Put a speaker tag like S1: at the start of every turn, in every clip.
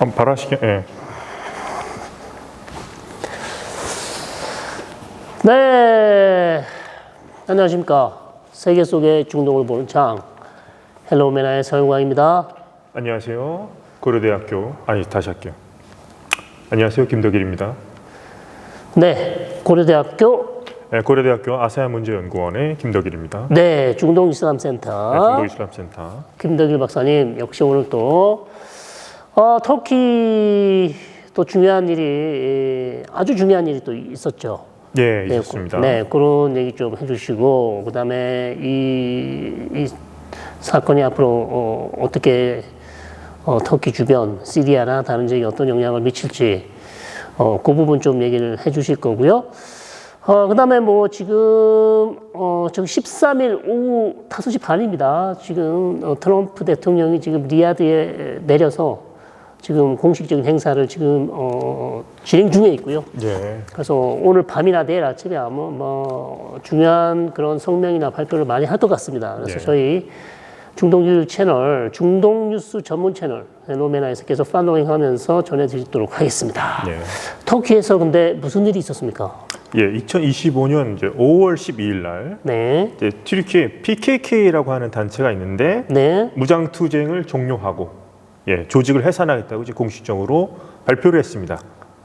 S1: 바로 하시게. 예.
S2: 네, 안녕하십니까. 세계 속의 중동을 보는 장 헬로우메나의 서영광입니다.
S1: 안녕하세요. 고려대학교 다시 할게요. 안녕하세요. 김덕일입니다.
S2: 네, 고려대학교
S1: 네, 고려대학교 아세안 문제연구원의 김덕일입니다.
S2: 네, 중동 이슬람 센터
S1: 네, 중동 이슬람 센터
S2: 김덕일 박사님 역시 오늘 또 터키 또 중요한 일이 아주 중요한 일이 또 있었죠.
S1: 예, 있었습니다.
S2: 네, 그런 얘기 좀 해주시고 그다음에 이 사건이 앞으로 어떻게 터키 주변 시리아나 다른 지역에 어떤 영향을 미칠지 그 부분 좀 얘기를 해주실 거고요. 그다음에 뭐 지금 저 13일 오후 5시 반입니다. 지금 트럼프 대통령이 지금 리야드에 내려서 지금 공식적인 행사를 지금 진행 중에 있고요.
S1: 예.
S2: 그래서 오늘 밤이나 내일 아침에 아마 뭐 중요한 그런 성명이나 발표를 많이 할 것 같습니다. 그래서
S1: 예.
S2: 저희 중동뉴스 채널, 중동뉴스 전문 채널 헬로메나에서 계속 팔로잉하면서 전해드리도록 하겠습니다.
S1: 예.
S2: 터키에서 근데 무슨 일이 있었습니까?
S1: 예, 2025년 이제 5월 12일 날
S2: 네,
S1: 이제 튀르키예 PKK라고 하는 단체가 있는데
S2: 네,
S1: 무장 투쟁을 종료하고 조직을 해산하겠다고 이제 공식적으로 발표를 했습니다.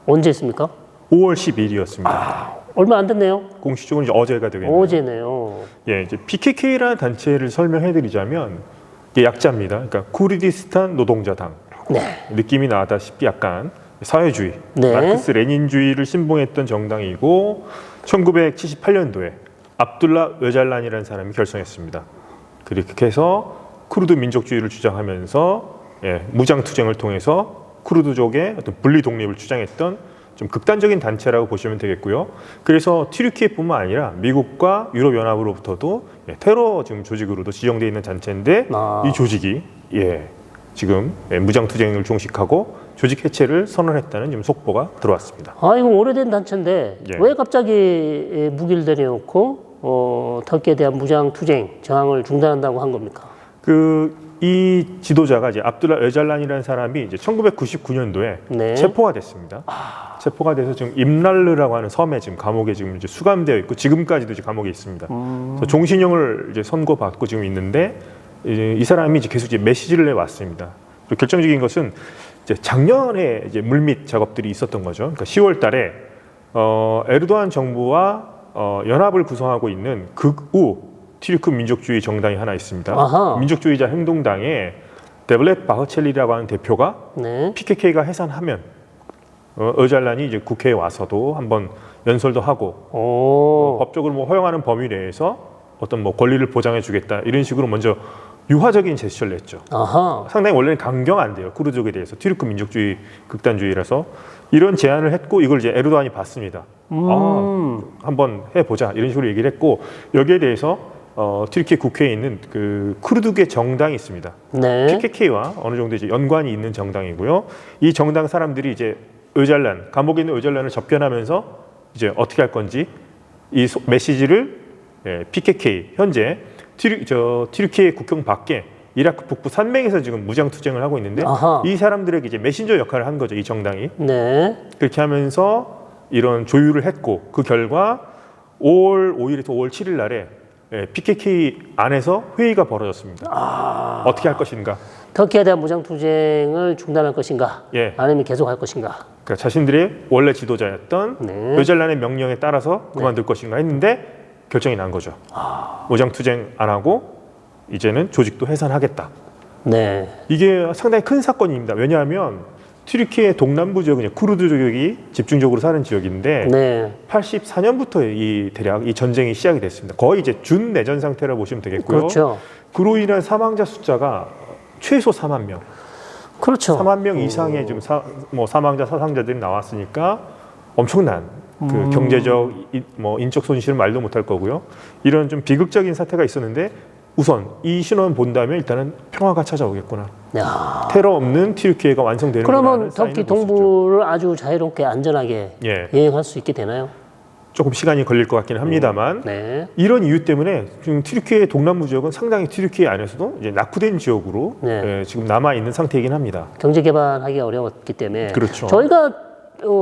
S2: 언제 했습니까?
S1: 5월 10일이었습니다.
S2: 얼마 안 됐네요.
S1: 공식적으로 이제 어제가 되겠네요.
S2: 어제네요.
S1: 예, 이제 PKK라는 단체를 설명해드리자면 이게 약자입니다. 그러니까 쿠르디스탄 노동자당.
S2: 네,
S1: 느낌이 나다시피 약간 사회주의,
S2: 네.
S1: 마르크스 레닌주의를 신봉했던 정당이고 1978년도에 압둘라 öcarlan이라는 사람이 결성했습니다. 그렇게 해서 쿠르드 민족주의를 주장하면서 무장 투쟁을 통해서 쿠르드족의 어떤 분리 독립을 주장했던 좀 극단적인 단체라고 보시면 되겠고요. 그래서 튀르키예뿐만 아니라 미국과 유럽연합으로부터도 테러 지금 조직으로도 지정되어 있는 단체인데 이 조직이 지금 무장 투쟁을 종식하고 조직 해체를 선언했다는 지금 속보가 들어왔습니다.
S2: 이거 오래된 단체인데
S1: 예.
S2: 왜 갑자기 무기를 내려놓고 터키에 대한 무장 투쟁 저항을 중단한다고 한 겁니까?
S1: 이 지도자가 이제 압둘라 öcarlan이라는 사람이 이제 1999년도에
S2: 네.
S1: 체포가 됐습니다. 체포가 돼서 지금 임랄르라고 하는 섬에 지금 감옥에 지금 이제 수감되어 있고 지금까지도 이제 감옥에 있습니다. 그래서 종신형을 이제 선고받고 지금 있는데 이 사람이 이제 계속 이제 메시지를 내왔습니다. 그리고 결정적인 것은 이제 작년에 이제 물밑 작업들이 있었던 거죠. 그러니까 10월달에 에르도안 정부와 연합을 구성하고 있는 극우 튀르크 민족주의 정당이 하나 있습니다.
S2: 아하.
S1: 민족주의자 행동당의 데블렛 바흐첼리라고 하는 대표가
S2: 네.
S1: PKK가 해산하면 öcarlan이 이제 국회에 와서도 한번 연설도 하고 법적으로 뭐 허용하는 범위 내에서 어떤 뭐 권리를 보장해주겠다 이런 식으로 먼저 유화적인 제스처를 냈죠.
S2: 아하.
S1: 상당히 원래는 강경한데요. 쿠르드족에 대해서 튀르크 민족주의 극단주의라서 이런 제안을 했고 이걸 이제 에르도안이 봤습니다. 한번 해보자 이런 식으로 얘기를 했고 여기에 대해서 튀르키예 국회에 있는 그 쿠르드계 정당이 있습니다.
S2: 네.
S1: PKK와 어느 정도 이제 연관이 있는 정당이고요. 이 정당 사람들이 이제 öcarlan 감옥에 있는 öcarlan을 접견하면서 이제 어떻게 할 건지 이 메시지를 PKK 현재 튀르키예 국경 밖에 이라크 북부 산맥에서 지금 무장 투쟁을 하고 있는데
S2: 아하.
S1: 이 사람들에게 이제 메신저 역할을 한 거죠. 이 정당이
S2: 네.
S1: 그렇게 하면서 이런 조율을 했고 그 결과 5월 5일에서 5월 7일 날에 PKK 안에서 회의가 벌어졌습니다. 어떻게 할 것인가?
S2: 터키에 대한 무장 투쟁을 중단할 것인가?
S1: 예.
S2: 아니면 계속할 것인가?
S1: 그러니까 자신들의 원래 지도자였던
S2: 네.
S1: öcarlan의 명령에 따라서 그만둘 것인가 했는데 결정이 난 거죠. 무장 투쟁 안 하고 이제는 조직도 해산하겠다.
S2: 네.
S1: 이게 상당히 큰 사건입니다. 왜냐하면 튀르키예 동남부 지역은 쿠르드족이 집중적으로 사는 지역인데
S2: 네.
S1: 84년부터 대략 이 전쟁이 시작이 됐습니다. 거의 이제 준내전 상태라고 보시면 되겠고요.
S2: 그렇죠.
S1: 그로 인한 사망자 숫자가 최소 4만 명,
S2: 그렇죠.
S1: 4만 명 이상의 지금 사망자, 사상자들이 나왔으니까 엄청난 그 경제적, 인적 손실은 말도 못할 거고요. 이런 좀 비극적인 사태가 있었는데 우선 이 신호를 본다면 일단은 평화가 찾아오겠구나.
S2: 야.
S1: 테러 없는 튀르키예가 완성되는
S2: 그러면 터키 동부를 아주 자유롭게 안전하게 여행할 수 있게 되나요?
S1: 조금 시간이 걸릴 것 같기는 합니다만
S2: 네.
S1: 이런 이유 때문에 지금 튀르키예 동남부 지역은 상당히 튀르키예 안에서도 이제 낙후된 지역으로
S2: 네.
S1: 지금 남아 있는 상태이긴 합니다.
S2: 경제 개발하기 어려웠기 때문에
S1: 그렇죠.
S2: 저희가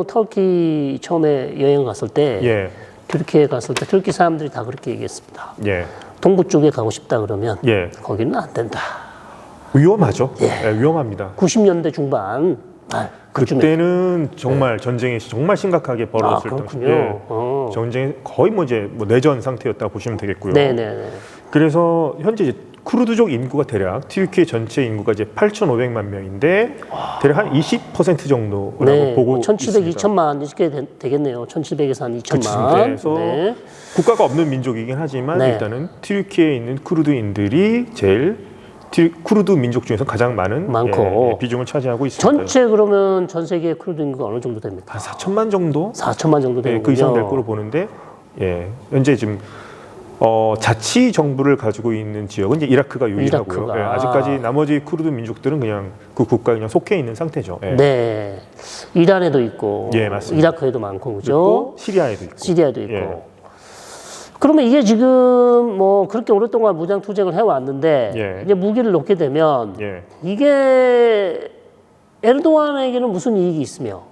S2: 터키 처음에 여행 갔을 때
S1: 예,
S2: 튀르키예 갔을 때 튀르키 사람들이 다 그렇게 얘기했습니다.
S1: 예,
S2: 동부 쪽에 가고 싶다 그러면
S1: 예.
S2: 거기는 안 된다.
S1: 위험하죠. 예, 위험합니다.
S2: 90년대 중반 그쯤에.
S1: 그때는 정말 전쟁이 정말 심각하게 벌어졌을
S2: 그렇군요.
S1: 때 전쟁이 거의 뭐 이제 뭐 내전 상태였다 보시면 되겠고요.
S2: 네네네.
S1: 그래서 현재 이제 쿠르드족 인구가 대략 튀르키예 전체 인구가 이제 8,500만 명인데 대략 한 20% 정도라고
S2: 네,
S1: 보고
S2: 1,700,
S1: 있습니다.
S2: 2천만 이렇게 되겠네요. 1,700에서 한 2천만.
S1: 그래서
S2: 네.
S1: 국가가 없는 민족이긴 하지만
S2: 네.
S1: 일단은 튀르키예에 있는 쿠르드인들이 제일 쿠르드 민족 중에서 가장 많고 비중을 차지하고 있습니다.
S2: 전체 그러면 전 세계 쿠르드 인구가 어느 정도 됩니까?
S1: 한 4천만 정도?
S2: 4천만 정도 되는군요.
S1: 그 이상 될 거로 보는데 현재 지금 자치 정부를 가지고 있는 지역은 이제 이라크가 유일하고요.
S2: 이라크가.
S1: 아직까지 나머지 쿠르드 민족들은 그냥 그 국가에 그냥 속해 있는 상태죠.
S2: 네. 이란에도 있고,
S1: 맞습니다.
S2: 이라크에도 많고, 그죠?
S1: 그리고 시리아에도 있고.
S2: 시리아도 있고. 그러면 이게 지금 뭐 그렇게 오랫동안 무장 투쟁을 해왔는데 이제 무기를 놓게 되면 이게 에르도안에게는 무슨 이익이 있으며?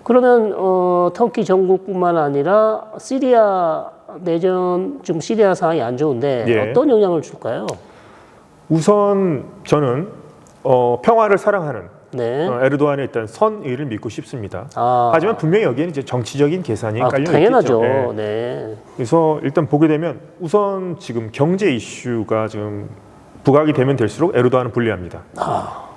S2: 그러면 터키 전국뿐만 아니라 시리아 내전 지금 시리아 상황이 안 좋은데 어떤 영향을 줄까요?
S1: 우선 저는 평화를 사랑하는
S2: 네.
S1: 에르도안의 일단 선의를 믿고 싶습니다.
S2: 아.
S1: 하지만 분명히 여기에는 이제 정치적인 계산이 깔려 있겠죠.
S2: 당연하죠. 네.
S1: 그래서 일단 보게 되면 우선 지금 경제 이슈가 지금 부각이 되면 될수록 에르도안은 불리합니다.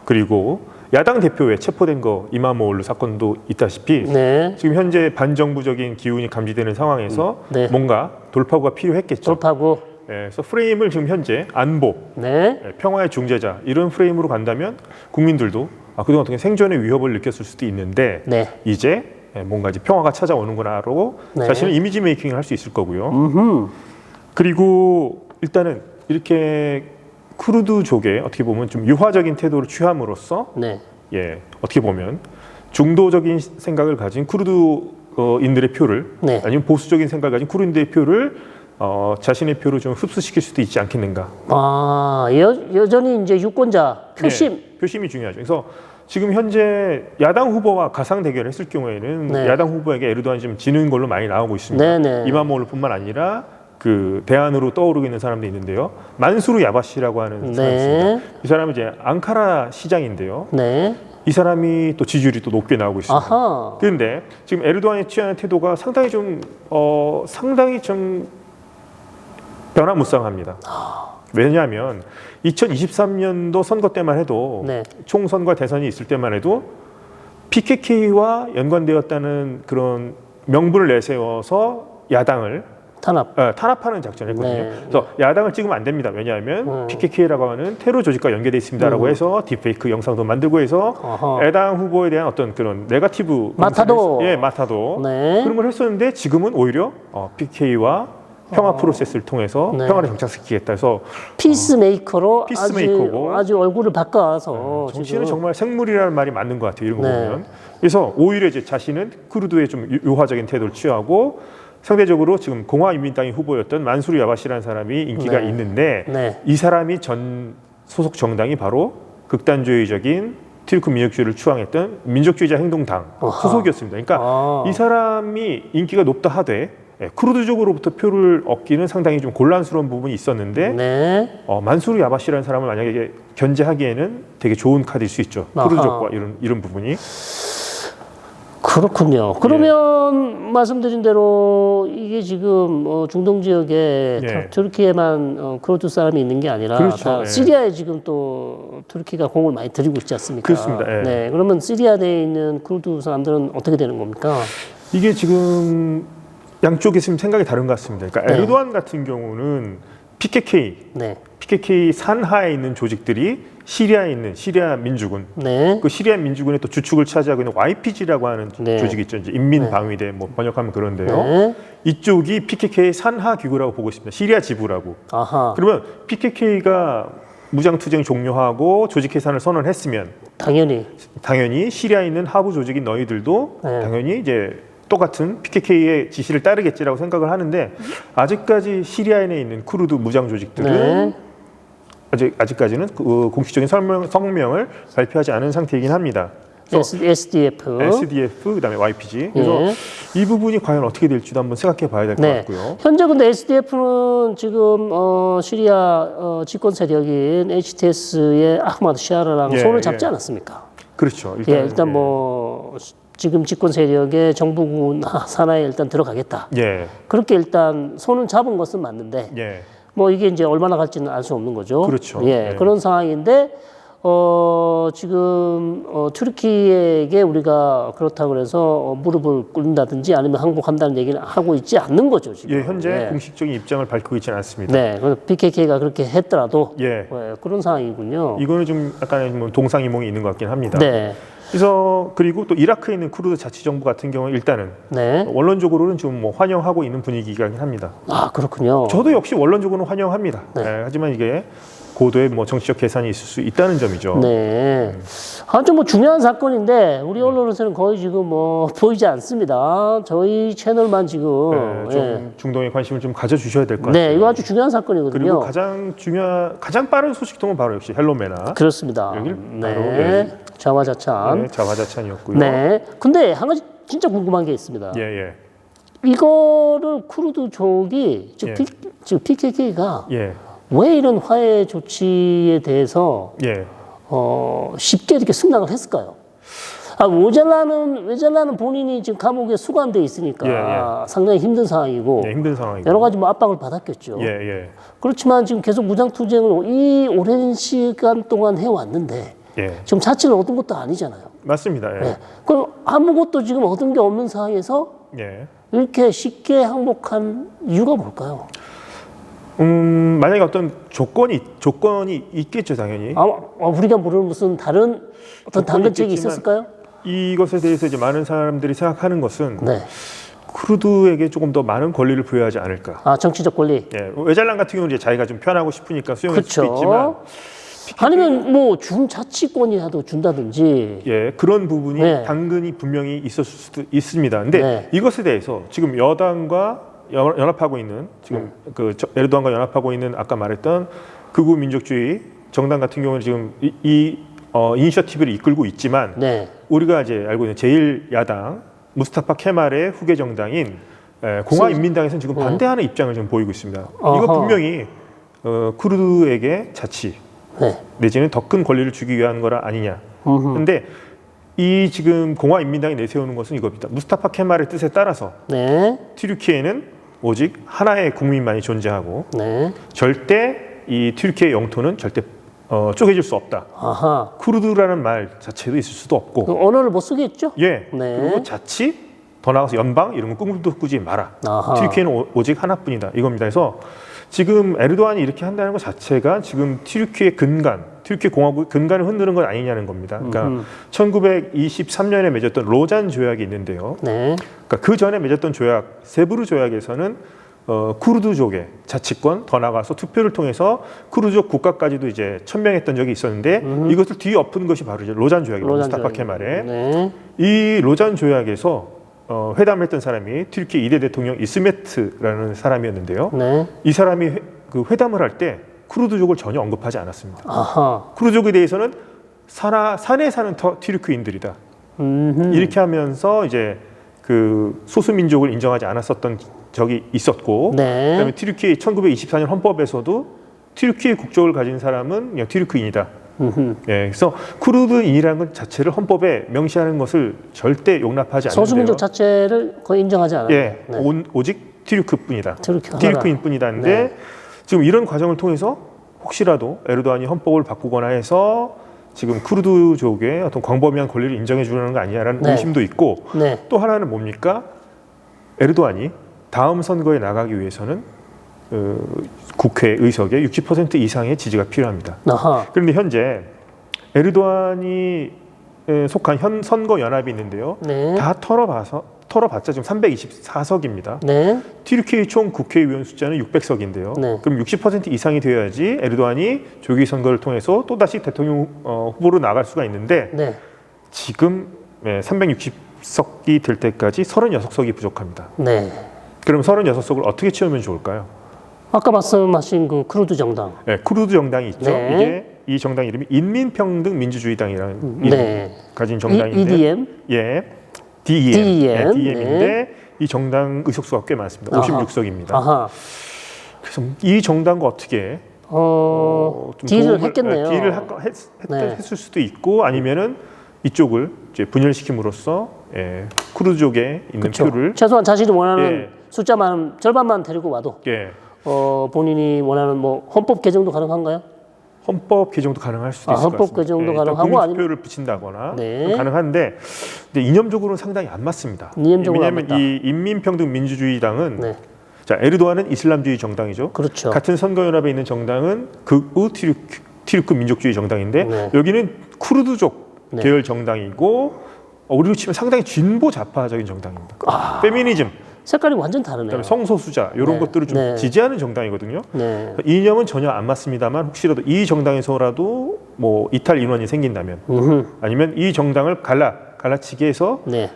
S1: 그리고 야당 대표에 체포된 거 이마모올루 사건도 있다시피
S2: 네.
S1: 지금 현재 반정부적인 기운이 감지되는 상황에서
S2: 네.
S1: 뭔가 돌파구가 필요했겠죠.
S2: 돌파구.
S1: 그래서 프레임을 지금 현재 안보,
S2: 네.
S1: 평화의 중재자 이런 프레임으로 간다면 국민들도 그동안 어떻게 생존의 위협을 느꼈을 수도 있는데
S2: 네.
S1: 이제 뭔가 이제 평화가 찾아오는구나라고
S2: 네.
S1: 자신의 이미지 메이킹을 할 수 있을 거고요. 그리고 일단은 이렇게 쿠르드족의 어떻게 보면 좀 유화적인 태도를 취함으로써
S2: 네.
S1: 어떻게 보면 중도적인 생각을 가진 쿠르드인들의 표를 아니면 보수적인 생각을 가진 쿠르드인들의 표를 자신의 표로 좀 흡수시킬 수도 있지 않겠는가.
S2: 여전히 이제 유권자 표심.
S1: 표심이 중요하죠. 그래서 지금 현재 야당 후보와 가상 대결을 했을 경우에는 야당 후보에게 에르도안이 좀 지는 걸로 많이 나오고 있습니다. 이마모올루뿐만 아니라 그 대안으로 떠오르고 있는 사람도 있는데요. 만수르 야바시라고 하는 사람이 있습니다. 이 사람은 이제 앙카라 시장인데요. 이 사람이 또 지지율이 또 높게 나오고 있습니다. 그런데 지금 에르도안이 취하는 태도가 상당히 좀 변화무쌍합니다. 왜냐하면 2023년도 선거 때만 해도 총선과 대선이 있을 때만 해도 PKK와 연관되었다는 그런 명분을 내세워서 야당을 탄압하는 작전을 했거든요. 그래서 야당을 찍으면 안 됩니다. 왜냐하면 PKK라고 하는 테러 조직과 연계되어 있습니다라고 해서 딥페이크 영상도 만들고 해서 야당 후보에 대한 어떤 그런 네거티브
S2: 마타도
S1: 그런 걸 했었는데 지금은 오히려 PKK와 평화 프로세스를 통해서 평화를 정착시키겠다 해서
S2: 피스메이커로
S1: 피스메이커고
S2: 아주 얼굴을 바꿔서
S1: 정치는 정말 생물이라는 말이 맞는 것 같아요. 이런 거 보면. 그래서 오히려 이제 자신은 쿠르드의 좀 유화적인 태도를 취하고 상대적으로 지금 공화인민당의 후보였던 만수르 야바시라는 사람이 인기가 있는데 이 사람이 전 소속 정당이 바로 극단주의적인 튀르크 민족주의를 추앙했던 민족주의자 행동당 소속이었습니다. 그러니까 이 사람이 인기가 높다 하되 쿠르드족으로부터 표를 얻기는 상당히 좀 곤란스러운 부분이 있었는데 만수르 야바시라는 사람을 만약에 견제하기에는 되게 좋은 카드일 수 있죠. 쿠르드족과 이런 부분이.
S2: 그렇군요. 그러면 말씀드린 대로 이게 지금 중동 지역에 튀르키예만 쿠르드 사람이 있는 게 아니라 시리아에 지금 또 튀르키가 공을 많이 들이고 있지 않습니까?
S1: 그렇습니다.
S2: 그러면 시리아 내에 있는 쿠르드 사람들은 어떻게 되는 겁니까?
S1: 이게 지금 양쪽에 지금 생각이 다른 것 같습니다. 그러니까 에르도안 같은 경우는 PKK 산하에 있는 조직들이 시리아에 있는 시리아 민주군, 그 시리아 민주군의 또 주축을 차지하고 있는 YPG라고 하는 조직이 있죠. 이제 인민방위대 뭐 번역하면 그런데요. 이쪽이 PKK의 산하 기구라고 보고 있습니다. 시리아 지부라고. 그러면 PKK가 무장투쟁 종료하고 조직 해산을 선언했으면 당연히 시리아에 있는 하부 조직인 너희들도 당연히 이제 똑같은 PKK의 지시를 따르겠지라고 생각을 하는데 아직까지 시리아에 있는 쿠르드 무장 조직들은 아직까지는 공식적인 성명을 발표하지 않은 상태이긴 합니다.
S2: SDF,
S1: 그다음에 YPG. 그래서 이 부분이 과연 어떻게 될지도 한번 생각해 봐야 될 것 같고요.
S2: 현재 근데 SDF는 지금 시리아 집권 세력인 HTS의 아흐마드 샤라랑 손을 잡지 않았습니까?
S1: 그렇죠.
S2: 일단 뭐 지금 집권 세력의 정부군 산하에 일단 들어가겠다. 그렇게 일단 손은 잡은 것은 맞는데 뭐 이게 이제 얼마나 갈지는 알 수 없는 거죠.
S1: 그렇죠.
S2: 그런 상황인데 지금 튀르키예에게 우리가 그렇다고 해서 무릎을 꿇는다든지 아니면 항복한다는 얘기는 하고 있지 않는 거죠 지금.
S1: 현재 공식적인 입장을 밝히고 있지는 않습니다.
S2: 그래서 PKK가 그렇게 했더라도 그런 상황이군요.
S1: 이거는 좀 약간 뭐 동상이몽이 있는 것 같긴 합니다. 그래서 그리고 또 이라크에 있는 쿠르드 자치정부 같은 경우는 일단은 원론적으로는 좀 뭐 환영하고 있는 분위기긴 합니다.
S2: 아 그렇군요.
S1: 저도 역시 원론적으로는 환영합니다. 하지만 이게 고도의 뭐 정치적 계산이 있을 수 있다는 점이죠.
S2: 아주 뭐 중요한 사건인데 우리 언론에서는 거의 지금 뭐 보이지 않습니다. 저희 채널만 지금
S1: 좀 중동에 관심을 좀 가져주셔야 될 것 같아요.
S2: 이거 아주 중요한 사건이거든요.
S1: 그리고 가장 빠른 소식통은 바로 역시 헬로메나.
S2: 그렇습니다. 자화자찬.
S1: 자화자찬이었고요.
S2: 근데 한 가지 진짜 궁금한 게 있습니다. 이거를 쿠르드족이 즉 PKK가 왜 이런 화해 조치에 대해서 쉽게 이렇게 승낙을 했을까요? 웨잘라는 본인이 지금 감옥에 수감돼 있으니까 상당히 힘든 상황이고 여러 가지 뭐 압박을 받았겠죠. 그렇지만 지금 계속 무장투쟁을 이 오랜 시간 동안 해왔는데 지금 자치를 얻은 것도 아니잖아요.
S1: 맞습니다.
S2: 그럼 아무것도 지금 얻은 게 없는 상황에서 이렇게 쉽게 항복한 이유가 뭘까요?
S1: 만약에 어떤 조건이 있겠죠, 당연히.
S2: 우리가 모르는 무슨 다른 어떤 당근책이 있었을까요?
S1: 이것에 대해서 이제 많은 사람들이 생각하는 것은 쿠르드에게 조금 더 많은 권리를 부여하지 않을까.
S2: 정치적 권리.
S1: 웨잘란 같은 경우는 이제 자기가 좀 편하고 싶으니까 수용할 수도 있지만.
S2: 아니면 뭐 준자치권이라도 준다든지.
S1: 그런 부분이 당근이 분명히 있었을 수도 있습니다. 근데 이것에 대해서 지금 여당과 연합하고 있는 지금 에르도안과 연합하고 있는 아까 말했던 극우 민족주의 정당 같은 경우는 지금 이니셔티브를 이끌고 있지만 우리가 이제 알고 있는 제1야당 무스타파 케말의 후계 정당인 공화인민당에서는 지금 반대하는 입장을 좀 보이고 있습니다. 이거 분명히 쿠르드에게 자치 내지는 더 큰 권리를 주기 위한 거라 아니냐. 그런데 이 지금 공화인민당이 내세우는 것은 이겁니다. 무스타파 케말의 뜻에 따라서 튀르키예는 오직 하나의 국민만이 존재하고 절대 이 튀르키예 영토는 절대 쪼개질 수 없다. 쿠르드라는 말 자체도 있을 수도 없고
S2: 그 언어를 못 쓰겠죠?
S1: 그리고 자치, 더 나아가서 연방 이런 거 꿈도 꾸지 마라. 튀르키예는 오직 하나뿐이다. 이겁니다. 그래서 지금 에르도안이 이렇게 한다는 것 자체가 지금 튀르키예 공화국의 근간을 흔드는 것 아니냐는 겁니다. 그러니까 1923년에 맺었던 로잔 조약이 있는데요. 그러니까 그 전에 맺었던 조약, 세브르 조약에서는 쿠르드족의 자치권, 더 나아가서 투표를 통해서 쿠르드족 국가까지도 이제 천명했던 적이 있었는데 이것을 뒤엎은 것이 바로 이제 로잔 조약입니다. 무스타파 케말의 이 로잔 조약에서 회담을 했던 사람이 튀르키예 2대 대통령 이스메트라는 사람이었는데요. 이 사람이 그 회담을 할 때 쿠르드족을 전혀 언급하지 않았습니다. 쿠르드족에 대해서는 산에 사는 튀르크인들이다. 이렇게 하면서 이제 그 소수민족을 인정하지 않았었던 적이 있었고, 그다음에 튀르키예 1924년 헌법에서도 튀르키예 국적을 가진 사람은 그냥 튀르크인이다. 그래서 쿠르드인이라는 것 자체를 헌법에 명시하는 것을 절대 용납하지 않는데요.
S2: 소수민족 자체를 거의 인정하지 않아요.
S1: 오직 튀르크뿐이다.
S2: 튀르크인뿐이다인데
S1: 네. 지금 이런 과정을 통해서 혹시라도 에르도안이 헌법을 바꾸거나 해서 지금 쿠르드족의 어떤 광범위한 권리를 인정해 주려는 거 아니냐라는 의심도 있고 또 하나는 뭡니까? 에르도안이 다음 선거에 나가기 위해서는 국회 의석의 60% 이상의 지지가 필요합니다. 그런데 현재 에르도안이 속한 현 선거 연합이 있는데요. 다 털어봤자 지금 324석입니다. 튀르키예 총 국회의원 숫자는 600석인데요. 그럼 60% 이상이 되어야지 에르도안이 조기 선거를 통해서 또 다시 대통령 후보로 나갈 수가 있는데 지금 360 석이 될 때까지 36석이 부족합니다.
S2: 네.
S1: 그럼 36석을 어떻게 채우면 좋을까요?
S2: 아까 말씀하신 그 크루드 정당.
S1: 네, 쿠르드 정당이 있죠.
S2: 네.
S1: 이게 이 정당 이름이 인민평등민주주의당이라는 이름
S2: 네.
S1: 가진 정당인데,
S2: EDM?
S1: 예, DEM,
S2: DEM.
S1: DEM인데
S2: 네.
S1: 이 정당 의석수가 꽤 많습니다.
S2: 아하.
S1: 56석입니다.
S2: 아하.
S1: 그래서 이 정당과 어떻게 좀
S2: 딜을
S1: 도움을-
S2: 했겠네요.
S1: 딜을
S2: 네.
S1: 했을 수도 있고 아니면은 이쪽을 이제 분열시킴으로써 쿠르드족에 있는
S2: 그렇죠.
S1: 표를
S2: 최소한 자신이 원하는
S1: 예.
S2: 숫자만 절반만 데리고 와도
S1: 예,
S2: 본인이 원하는 뭐 헌법 개정도 가능한가요?
S1: 헌법 개정도 가능할 수도 있을 것
S2: 헌법
S1: 같습니다.
S2: 개정도
S1: 일단
S2: 가능하고
S1: 국민투표를 붙인다거나
S2: 네.
S1: 가능한데 근데 이념적으로는 상당히 안 맞습니다.
S2: 이념적으로 안
S1: 왜냐하면
S2: 맞다.
S1: 이 인민평등민주주의당은
S2: 네.
S1: 자 에르도안은 이슬람주의 정당이죠.
S2: 그렇죠.
S1: 같은 선거연합에 있는 정당은 극우 티르크 민족주의 정당인데
S2: 네.
S1: 여기는 쿠르드족
S2: 네.
S1: 계열 정당이고 우리로 치면 상당히 진보 좌파적인 정당입니다. 페미니즘,
S2: 색깔이 완전 다르네요.
S1: 그다음에 성소수자 이런
S2: 네.
S1: 것들을 좀
S2: 네.
S1: 지지하는 정당이거든요.
S2: 네.
S1: 이념은 전혀 안 맞습니다만 혹시라도 이 정당에서라도 뭐 이탈 인원이 생긴다면 아니면 이 정당을 갈라치기 해서
S2: 네.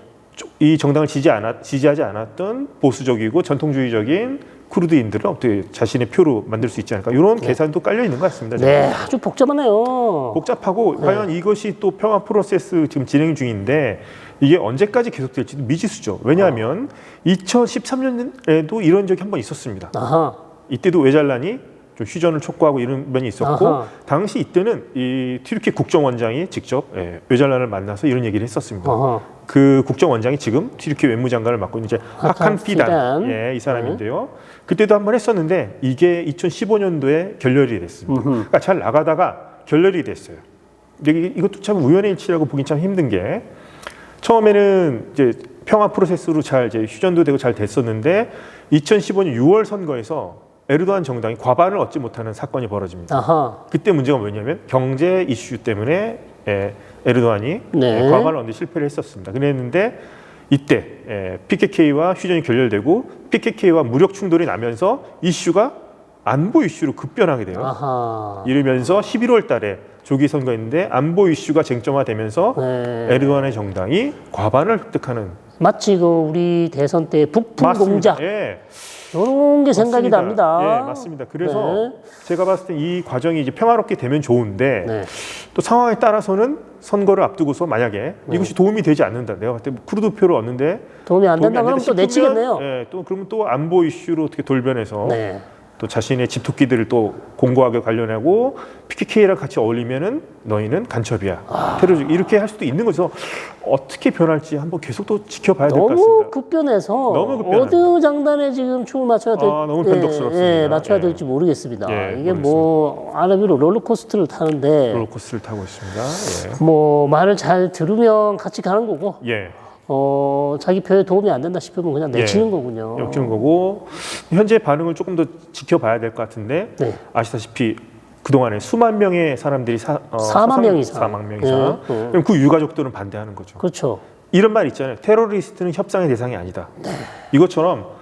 S1: 이 정당을 지지하지 않았던 보수적이고 전통주의적인 쿠르드인들을 어떻게 자신의 표로 만들 수 있지 않을까 이런 계산도 깔려 있는 것 같습니다.
S2: 네, 아주 복잡하네요.
S1: 복잡하고 과연 이것이 또 평화 프로세스 지금 진행 중인데 이게 언제까지 계속될지도 미지수죠. 왜냐하면 2013년에도 이런 적이 한 번 있었습니다.
S2: 아하.
S1: 이때도 웨잘란이 좀 휴전을 촉구하고 이런 면이 있었고
S2: 아하.
S1: 당시 이때는 이 튀르키 국정원장이 직접 웨잘란을 만나서 이런 얘기를 했었습니다.
S2: 아하.
S1: 그 국정원장이 지금 튀르키 외무장관을 맡고 있는 이제 하칸 피단
S2: 피단.
S1: 이 사람인데요. 그때도 한번 했었는데 이게 2015년도에 결렬이 됐습니다. 그러니까 잘 나가다가 결렬이 됐어요. 근데 이것도 참 우연의 일치라고 보기 참 힘든 게 처음에는 이제 평화 프로세스로 잘 이제 휴전도 되고 잘 됐었는데 2015년 6월 선거에서 에르도안 정당이 과반을 얻지 못하는 사건이 벌어집니다.
S2: 아하.
S1: 그때 문제가 뭐냐면 경제 이슈 때문에 에르도안이
S2: 네.
S1: 과반을 얻는 실패를 했었습니다. 그랬는데 이때 PKK와 휴전이 결렬되고 PKK와 무력 충돌이 나면서 이슈가 안보 이슈로 급변하게 돼요.
S2: 아하.
S1: 이러면서 11월 달에 조기 선거인데 안보 이슈가 쟁점화되면서
S2: 네.
S1: 에르도안의 정당이 과반을 획득하는
S2: 마치 그 우리 대선 때 북풍
S1: 맞습니다.
S2: 공작
S1: 예.
S2: 이런 게 생각이
S1: 맞습니다.
S2: 납니다.
S1: 예, 맞습니다. 그래서
S2: 네.
S1: 제가 봤을 때 이 과정이 이제 평화롭게 되면 좋은데
S2: 네.
S1: 또 상황에 따라서는 선거를 앞두고서 만약에 이것이 도움이 되지 않는다. 내가 봤을 때 쿠르드 표를 얻는데
S2: 도움이 안
S1: 도움이
S2: 된다 그러면 또
S1: 싶으면,
S2: 내치겠네요.
S1: 예, 또 그러면 또 안보 이슈로 어떻게 돌변해서
S2: 네.
S1: 또 자신의 집토끼들을 또 공고하게 관련하고 PKK랑 같이 어울리면은 너희는 간첩이야, 테러적 이렇게 할 수도 있는 거죠. 어떻게 변할지 한번 계속 또 지켜봐야 될 것
S2: 너무
S1: 같습니다.
S2: 급변해서
S1: 너무 급변합니다.
S2: 어느 장단에 지금 춤을 맞춰야 될지
S1: 너무 변덕스럽습니다.
S2: 맞춰야
S1: 예.
S2: 될지 모르겠습니다.
S1: 예,
S2: 이게 뭐 아랍이로 롤러코스터를 타는데
S1: 롤러코스터를 타고 있습니다.
S2: 뭐 말을 잘 들으면 같이 가는 거고
S1: 예.
S2: 자기 표에 도움이 안 된다 싶으면 그냥 내치는
S1: 예.
S2: 거군요.
S1: 역주는 거고 현재 반응을 조금 더 지켜봐야 될 것 같은데
S2: 네.
S1: 아시다시피 그동안에 수만 명의 사람들이
S2: 4만 명 이상.
S1: 4만 명 이상.
S2: 예.
S1: 그럼 그 유가족들은 반대하는 거죠.
S2: 그렇죠.
S1: 이런 말 있잖아요. 테러리스트는 협상의 대상이 아니다.
S2: 네.
S1: 이것처럼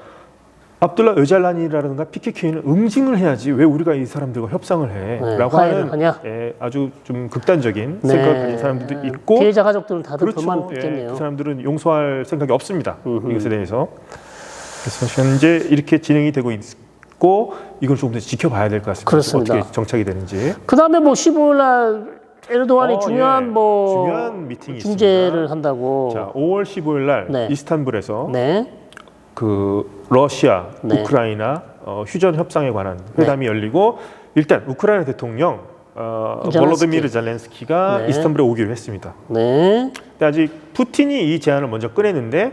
S1: 압둘라 ö잘란이라든가 PKK는 응징을 해야지 왜 우리가 이 사람들과 협상을 해?
S2: 네,
S1: 라고
S2: 화해를
S1: 하는
S2: 하냐?
S1: 아주 좀 극단적인 생각을 가진 사람들도 있고
S2: 피해자 가족들은 다들
S1: 그렇죠.
S2: 불만 있겠네요.
S1: 그 사람들은 용서할 생각이 없습니다. 이것에 대해서. 그래서 현재 이렇게 진행이 되고 있고 이걸 조금 더 지켜봐야 될 것 같습니다.
S2: 그렇습니다.
S1: 어떻게 정착이 되는지.
S2: 그다음에 뭐 15일 날 에르도안이
S1: 예.
S2: 중요한
S1: 중요한 미팅이
S2: 중재를
S1: 있습니다.
S2: 한다고.
S1: 자, 5월 15일 날
S2: 네.
S1: 이스탄불에서
S2: 네.
S1: 그 러시아,
S2: 네.
S1: 우크라이나 휴전 협상에 관한 회담이 열리고 일단 우크라이나 대통령
S2: 젤렌스키.
S1: 볼로디미르 젤렌스키가
S2: 네.
S1: 이스탄불에 오기로 했습니다.
S2: 네.
S1: 근데 아직 푸틴이 이 제안을 먼저 꺼냈는데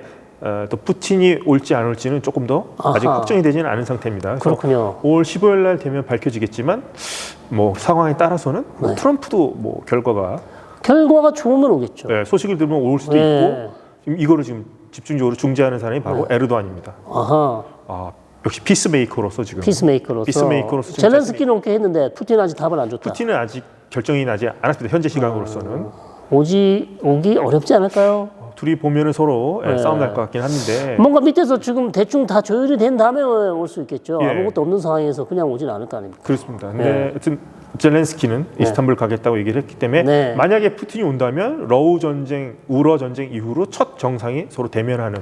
S1: 또 푸틴이 올지 안 올지는 조금 더 아직
S2: 아하.
S1: 확정이 되지는 않은 상태입니다. 그래서
S2: 그렇군요.
S1: 5월 15일 날 되면 밝혀지겠지만 뭐 상황에 따라서는 뭐
S2: 네.
S1: 트럼프도 뭐 결과가
S2: 결과가 좋으면 오겠죠.
S1: 소식을 들으면 올 수도
S2: 네.
S1: 있고 지금 이거를 지금 집중적으로 중재하는 사람이 바로 에르도안입니다.
S2: 아하.
S1: 역시 피스메이커로서 지금
S2: 피스메이커로서.
S1: 피스메이커로서 지금
S2: 젤렌스키는 오케이 했는데 푸틴 아직 답을 안 줬다.
S1: 푸틴은 아직 결정이 나지 않았습니다. 현재 시간으로서는
S2: 오기 어렵지 않을까요?
S1: 둘이 보면은 서로
S2: 네.
S1: 싸움 날 것 같긴 한데
S2: 뭔가 밑에서 지금 대충 다 조율이 된 다음에 올 수 있겠죠.
S1: 예.
S2: 아무것도 없는 상황에서 그냥 오진 않을 거 아닙니까?
S1: 그렇습니다. 근데
S2: 네.
S1: 하여튼 젤렌스키는 이스탄불 가겠다고 얘기를 했기 때문에
S2: 네.
S1: 만약에 푸틴이 온다면 러우 전쟁, 우러 전쟁 이후로 첫 정상이 서로 대면하는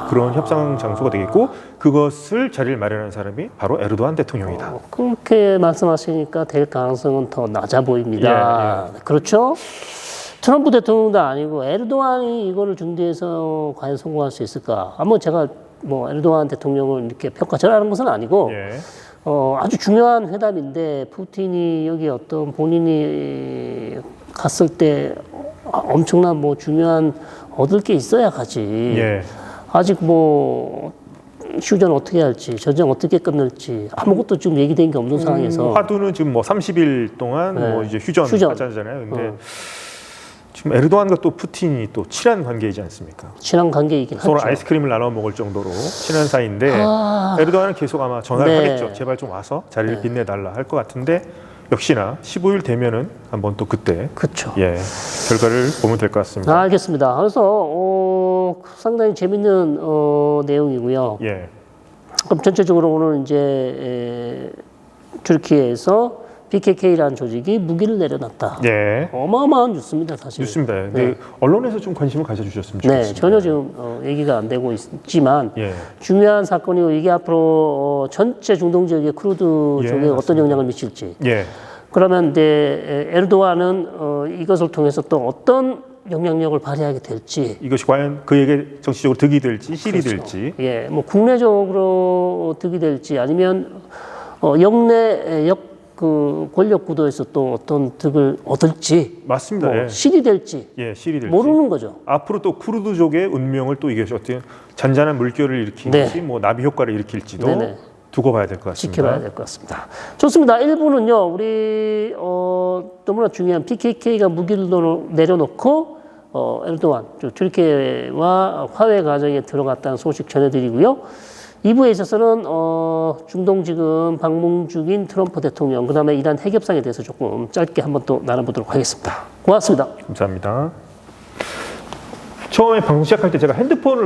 S1: 그런 협상 장소가 되겠고 그것을 자리를 마련한 사람이 바로 에르도안 대통령이다.
S2: 그렇게 말씀하시니까 될 가능성은 더 낮아 보입니다. 그렇죠? 트럼프 대통령도 아니고 에르도안이 이거를 중재해서 과연 성공할 수 있을까? 한번 제가 뭐 에르도안 대통령을 이렇게 평가절하는 것은 아니고
S1: 예.
S2: 아주 중요한 회담인데 푸틴이 여기 어떤 본인이 갔을 때 엄청난 뭐 중요한 얻을 게 있어야 가지.
S1: 예.
S2: 아직 뭐 휴전 어떻게 할지, 전쟁 어떻게 끝낼지 아무것도 지금 얘기된 게 없는 상황에서
S1: 화두는 지금 뭐 30일 동안
S2: 네.
S1: 뭐 이제 휴전 하잖아요. 근데 지금 에르도안과 또 푸틴이 또 친한 관계이지 않습니까?
S2: 친한 관계이긴
S1: 서로
S2: 하죠.
S1: 아이스크림을 나눠 먹을 정도로 친한 사이인데 에르도안은 계속 아마 전화를
S2: 네.
S1: 하겠죠. 제발 좀 와서 자리를 빛내달라 할 것 같은데 역시나 15일 되면은 한번 또 그때
S2: 그렇죠.
S1: 예 결과를 보면 될 것 같습니다.
S2: 알겠습니다. 그래서 상당히 재밌는 내용이고요.
S1: 예,
S2: 그럼 전체적으로 오늘 이제 튀르키예에서 PKK라는 조직이 무기를 내려놨다.
S1: 예.
S2: 어마어마한 뉴스입니다, 사실.
S1: 좋습니다. 근데 언론에서 좀 관심을 가져주셨으면
S2: 네,
S1: 좋겠습니다.
S2: 전혀 지금 얘기가 안 되고 있지만
S1: 예.
S2: 중요한 사건이고 이게 앞으로 전체 중동 지역의 크루드
S1: 예,
S2: 쪽에 어떤
S1: 맞습니다.
S2: 영향을 미칠지.
S1: 예.
S2: 그러면 이제 에르도안은 이것을 통해서 또 어떤 영향력을 발휘하게 될지.
S1: 이것이 과연 그에게 정치적으로 득이 될지 실이 될지.
S2: 예, 뭐 국내적으로 득이 될지 아니면 역내 그 권력 구도에서 또 어떤 득을 얻을지,
S1: 맞습니다.
S2: 뭐
S1: 예.
S2: 실이 될지
S1: 예, 실이 될지.
S2: 모르는 거죠.
S1: 앞으로 또 쿠르드족의 운명을 또 이것이 어떻게 잔잔한 물결을 일으키는지
S2: 네.
S1: 뭐 나비 효과를 일으킬지도
S2: 네네.
S1: 두고 봐야 될 것 같습니다.
S2: 지켜봐야 될 것 같습니다. 좋습니다. 1부는요, 우리 너무나 중요한 PKK가 무기를 내려놓고 에르도안, 튀르키예와 화해 과정에 들어갔다는 소식 전해드리고요. 2부에 있어서는 중동 지금 방문 중인 트럼프 대통령, 그다음에 이란 핵협상에 대해서 조금 짧게 한번 또 나눠보도록 하겠습니다. 고맙습니다.
S1: 감사합니다. 처음에 방송 시작할 때 제가 핸드폰을